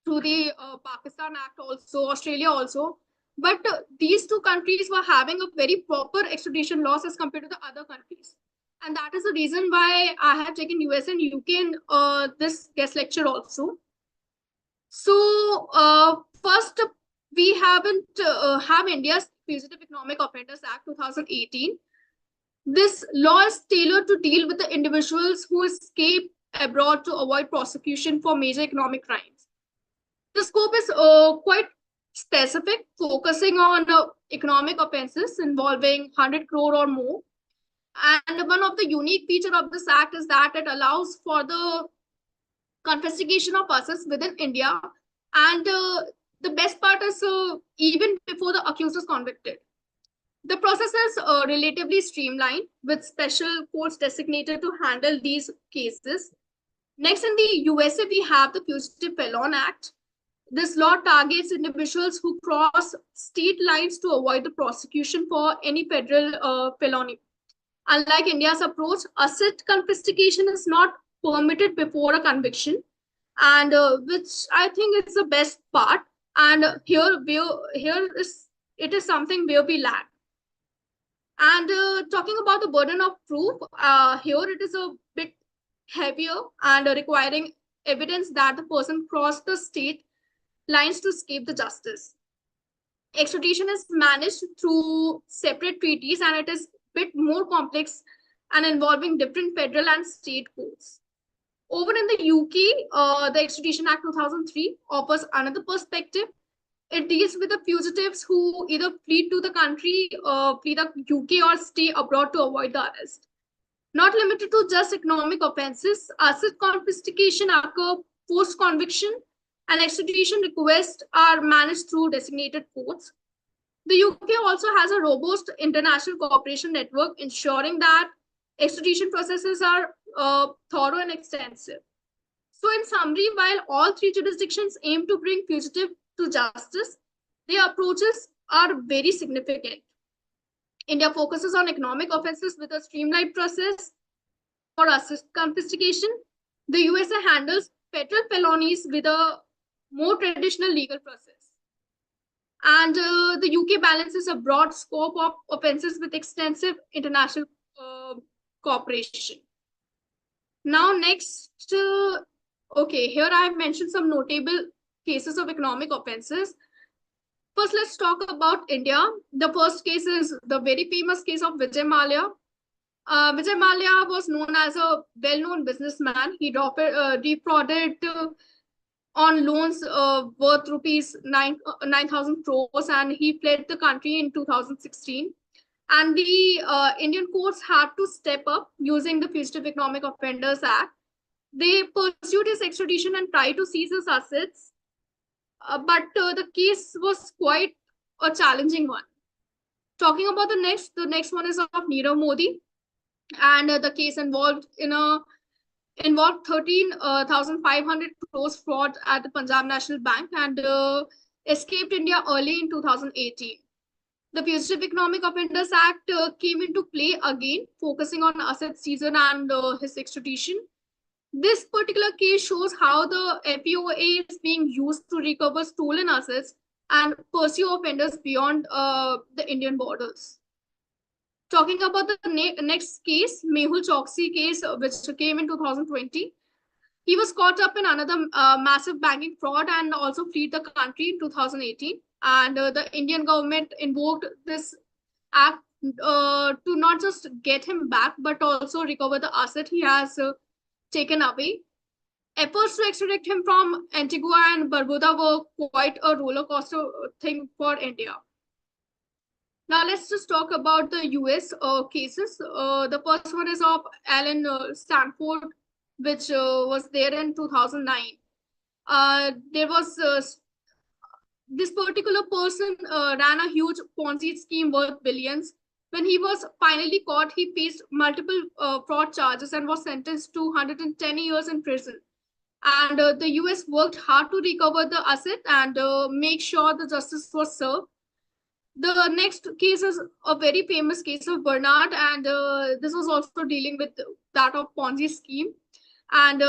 through the Pakistan Act also, Australia also. But these two countries were having a very proper extradition laws as compared to the other countries. And that is the reason why I have taken US and UK in this guest lecture also. So first, we haven't have India's Fugitive Economic Offenders Act 2018. This law is tailored to deal with the individuals who escape abroad to avoid prosecution for major economic crimes. The scope is quite specific, focusing on economic offenses involving 100 crore or more. And one of the unique features of this act is that it allows for the confiscation of assets within India. And the best part is even before the accused is convicted. The process is relatively streamlined with special courts designated to handle these cases. Next, in the USA, we have the Fugitive Felon Act. This law targets individuals who cross state lines to avoid the prosecution for any federal felony. Unlike India's approach, asset confiscation is not permitted before a conviction, and which I think is the best part. And here it is something where we lack. And talking about the burden of proof, here it is a bit heavier and requiring evidence that the person crossed the state lines to escape the justice. Extradition is managed through separate treaties, and it is a bit more complex and involving different federal and state courts. Over in the UK, the Extradition Act 2003 offers another perspective. It deals with the fugitives who either flee to the country, flee the UK, or stay abroad to avoid the arrest. Not limited to just economic offenses, asset confiscation occur post-conviction, and extradition requests are managed through designated courts. The UK also has a robust international cooperation network, ensuring that extradition processes are thorough and extensive. So in summary, while all three jurisdictions aim to bring fugitive to justice, their approaches are very significant. India focuses on economic offenses with a streamlined process for asset confiscation. The USA handles federal felonies with a more traditional legal process. And the UK balances a broad scope of offenses with extensive international cooperation. Now, next, okay, here I have mentioned some notable cases of economic offenses. First, let's talk about India. The first case is the very famous case of Vijay Mallya. Vijay Mallya was known as a well-known businessman. He defrauded on loans worth rupees 9,000 crores, and he fled the country in 2016. And the Indian courts had to step up using the Fugitive Economic Offenders Act. They pursued his extradition and tried to seize his assets, but the case was quite a challenging one. Talking about the next one is of Nirav Modi, and the case involved 13,500 crores fraud at the Punjab National Bank, and escaped India early in 2018. The Fugitive Economic Offenders Act came into play again, focusing on asset seizure and his extradition. This particular case shows how the FEOA is being used to recover stolen assets and pursue offenders beyond the Indian borders. Talking about the next case, Mehul Choksi case, which came in 2020, he was caught up in another massive banking fraud and also fled the country in 2018. And the Indian government invoked this act to not just get him back, but also recover the asset he has taken away. Efforts to extradite him from Antigua and Barbuda were quite a roller coaster thing for India. Now let's just talk about the US cases. The first one is of Alan Stanford, which was there in 2009. There was this particular person ran a huge Ponzi scheme worth billions. When he was finally caught, he faced multiple fraud charges and was sentenced to 110 years in prison. And the US worked hard to recover the asset and make sure the justice was served. The next case is a very famous case of Bernard, and this was also dealing with that of Ponzi scheme. And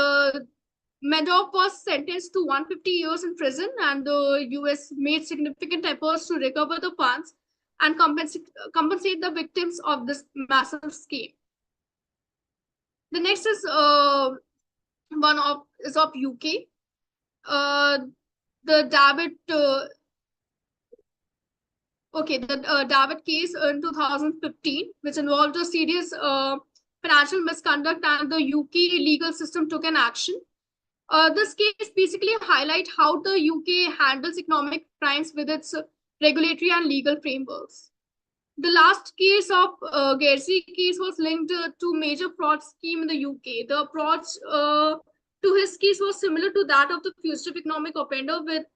Madoff was sentenced to 150 years in prison, and the US made significant efforts to recover the funds and compensate the victims of this massive scheme. The next is of UK. The David David case in 2015, which involved a serious financial misconduct, and the UK legal system took an action. This case basically highlight how the UK handles economic crimes with its regulatory and legal frameworks. The last case of Gersi case was linked to major fraud scheme in the UK. The approach to his case was similar to that of the fugitive economic offender, with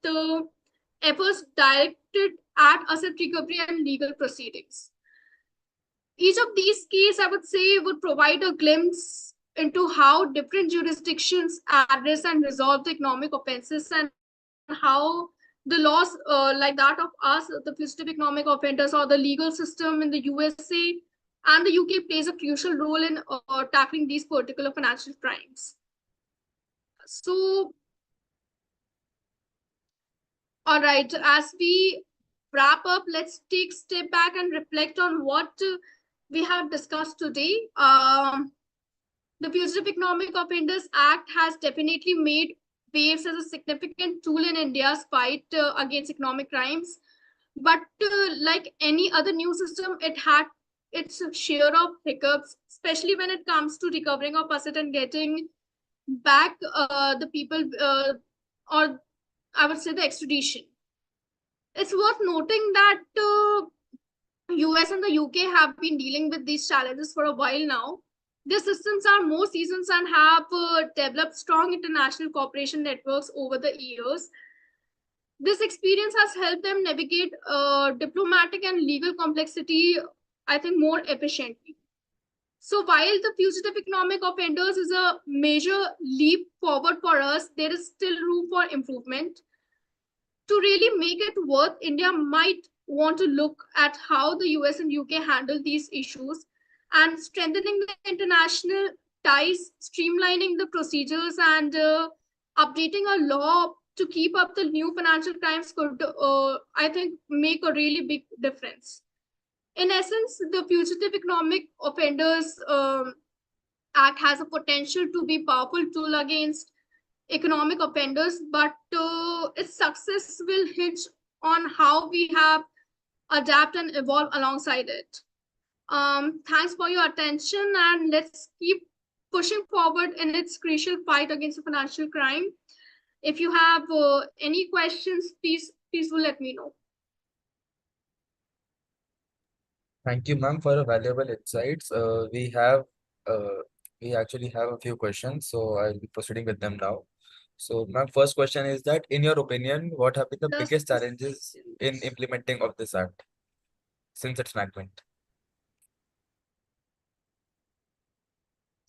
efforts directed at asset recovery and legal proceedings. Each of these cases, I would say, would provide a glimpse into how different jurisdictions address and resolve the economic offenses, and how the laws like that of us, the fugitive economic offenders, or the legal system in the USA and the UK plays a crucial role in tackling these particular financial crimes. So, all right, as we wrap up, let's take a step back and reflect on what we have discussed today. The Fugitive Economic Offenders Act has definitely made waves as a significant tool in India's fight against economic crimes. But like any other new system, it had its share of hiccups, especially when it comes to recovering of asset and getting back the people, or I would say the extradition. It's worth noting that US and the UK have been dealing with these challenges for a while now. Their systems are more seasoned and have developed strong international cooperation networks over the years. This experience has helped them navigate diplomatic and legal complexity, I think, more efficiently. So while the fugitive economic offenders is a major leap forward for us, there is still room for improvement. To really make it worth, India might want to look at how the US and UK handle these issues and strengthening the international ties, streamlining the procedures, and updating a law to keep up the new financial crimes could, I think, make a really big difference. In essence, the Fugitive Economic Offenders Act has a potential to be a powerful tool against economic offenders, but its success will hinge on how we have adapt and evolve alongside it. Thanks for your attention, and let's keep pushing forward in its crucial fight against financial crime. If you have any questions, please do let me know. Thank you, ma'am, for your valuable insights. Uh, we actually have a few questions, so I'll be proceeding with them now. So, ma'am, first question is that, in your opinion, what have been the Just biggest challenges in implementing of this act since its enactment?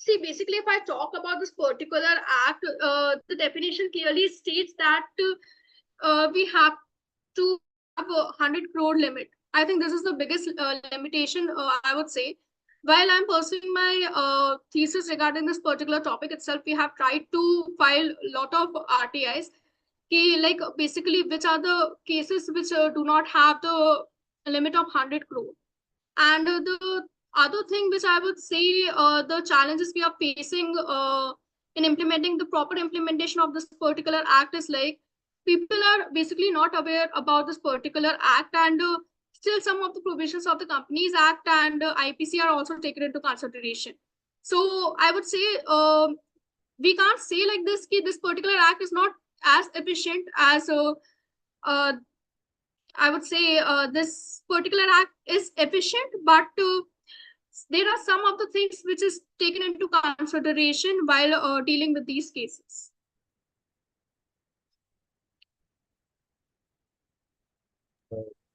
see, basically, if I talk about this particular act, the definition clearly states that we have to have a 100 crore limit. I think this is the biggest limitation, I would say. While I'm pursuing my thesis regarding this particular topic itself, we have tried to file a lot of RTIs. Like basically, which are the cases which do not have the limit of 100 crore. And the other thing which I would say, the challenges we are facing in implementing the proper implementation of this particular act is like people are basically not aware about this particular act, and still some of the provisions of the Companies Act and IPC are also taken into consideration. So I would say we can't say like this ki this particular act is not as efficient as uh, I would say this particular act is efficient, but there are some of the things which is taken into consideration while dealing with these cases.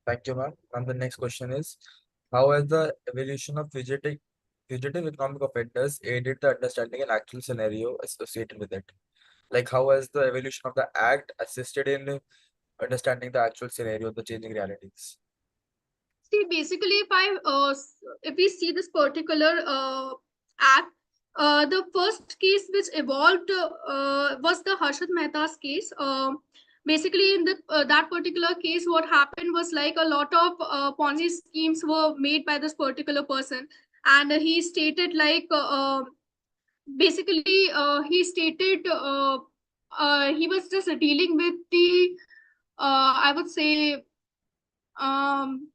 Thank you, ma'am. And the next question is, how has the evolution of fugitive economic offenders aided the understanding and actual scenario associated with it? Like, how has the evolution of the act assisted in understanding the actual scenario of the changing realities? See, basically, if we see this particular act, the first case which evolved was the Harshad Mehta's case. Basically, in that particular case, what happened was like a lot of Ponzi schemes were made by this particular person, and he stated like basically he stated he was just dealing with the I would say um,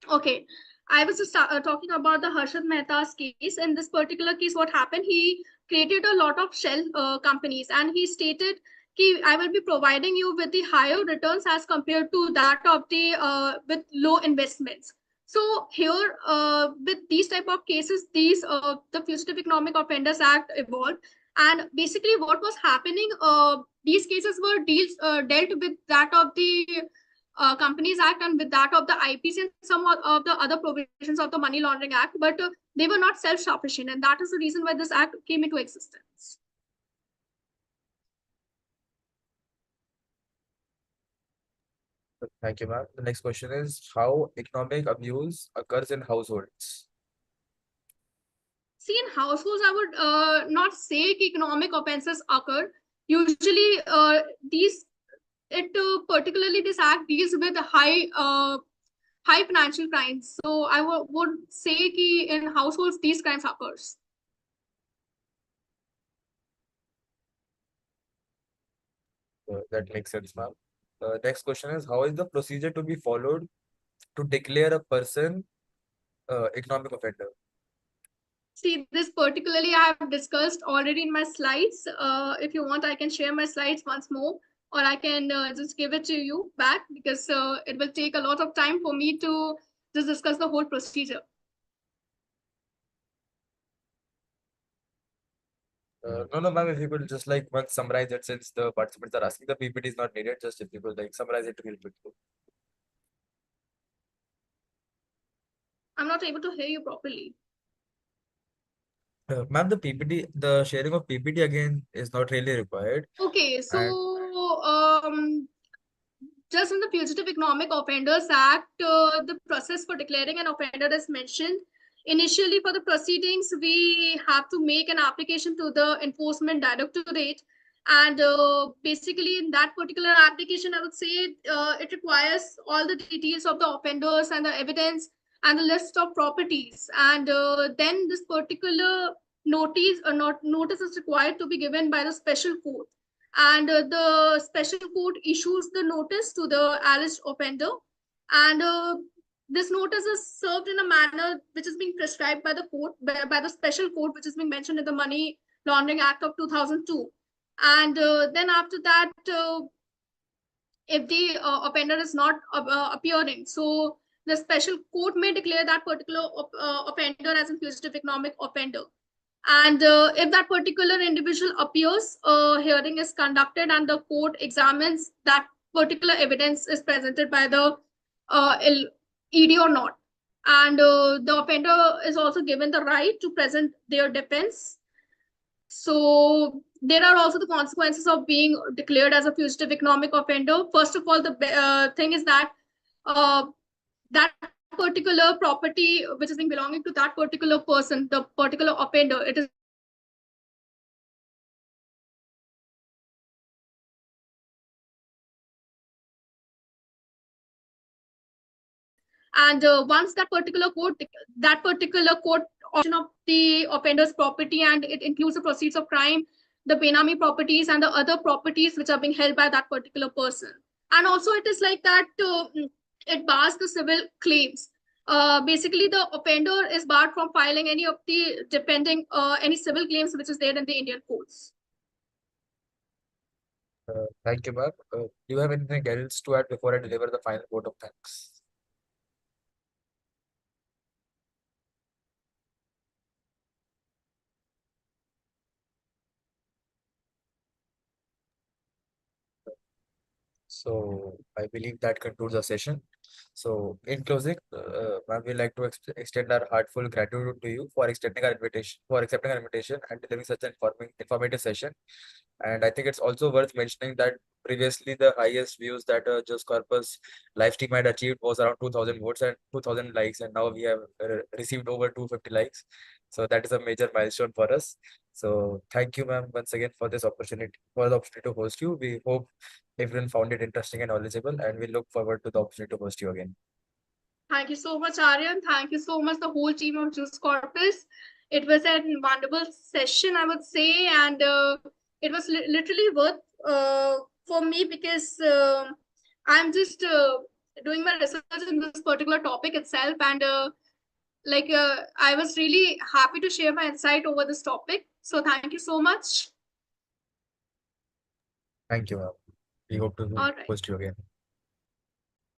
okay, I was just talking about the Harshad Mehta's case. In this particular case, what happened? He created a lot of shell companies, and he stated, I will be providing you with the higher returns as compared to that of the with low investments. So here, with these type of cases, the Fugitive Economic Offenders Act evolved, and basically what was happening, these cases were dealt with that of the Companies Act and with that of the IPC and some of the other provisions of the Money Laundering Act, but they were not self-sufficient, and that is the reason why this act came into existence. Thank you, ma'am. The next question is, how economic abuse occurs in households? See, in households, I would not say economic offenses occur. Usually, these it particularly this act deals with high financial crimes. So I would say कि in households these crimes occurs. That makes sense, ma'am. The next question is, how is the procedure to be followed to declare a person economic offender? See, this particularly I have discussed already in my slides. If you want, I can share my slides once more, or I can just give it to you back because it will take a lot of time for me to just discuss the whole procedure. No, ma'am, if you could just like once summarize it since the participants are asking, the PPT is not needed. Just if you could like summarize it real quick. I'm not able to hear you properly. Ma'am, the PPT, the sharing of PPT again is not really required. Okay, so And just in the Fugitive Economic Offenders Act, the process for declaring an offender is mentioned. Initially, for the proceedings, we have to make an application to the Enforcement Directorate. And basically, in that particular application, I would say it requires all the details of the offenders and the evidence and the list of properties. And then this particular notice is required to be given by the special court, and the special court issues the notice to the alleged offender, and this notice is served in a manner which is being prescribed by the court, by the special court, which is being mentioned in the Money Laundering Act of 2002. And then after that, if the offender is not appearing, so the special court may declare that particular offender as a fugitive economic offender. And if that particular individual appears, hearing is conducted and the court examines that particular evidence is presented by the ED or not. And the offender is also given the right to present their defense. So there are also the consequences of being declared as a fugitive economic offender. First of all, the thing is that that particular property which is being belonging to that particular person, the particular offender, it is being declared as a fugitive economic offender. And once that particular court that particular court of the offender's property, and it includes the proceeds of crime, the benami properties, and the other properties which are being held by that particular person. And also it is like that it bars the civil claims. Basically the offender is barred from filing any of the depending any civil claims which is there in the Indian courts. Thank you, ma'am. Do you have anything else to add before I deliver the final vote of thanks? So I believe that concludes our session. So in closing, ma'am, we'd like to extend our heartfelt gratitude to you for extending our invitation, for accepting our invitation and delivering such an informative session. And I think it's also worth mentioning that previously the highest views that Just Corpus live stream had achieved was around 2000 votes and 2000 likes, and now we have received over 250 likes. So that is a major milestone for us. So thank you, ma'am, once again for this opportunity, for the opportunity to host you. We hope everyone found it interesting and knowledgeable, and we look forward to the opportunity to host you again. Thank you so much, Aryan. Thank you so much, the whole team of Juice Corpus. It was a wonderful session, I would say, and it was literally worth for me because I'm just doing my research in this particular topic itself, and I was really happy to share my insight over this topic. So thank you so much. Thank you, ma'am. We hope to All right. host you again.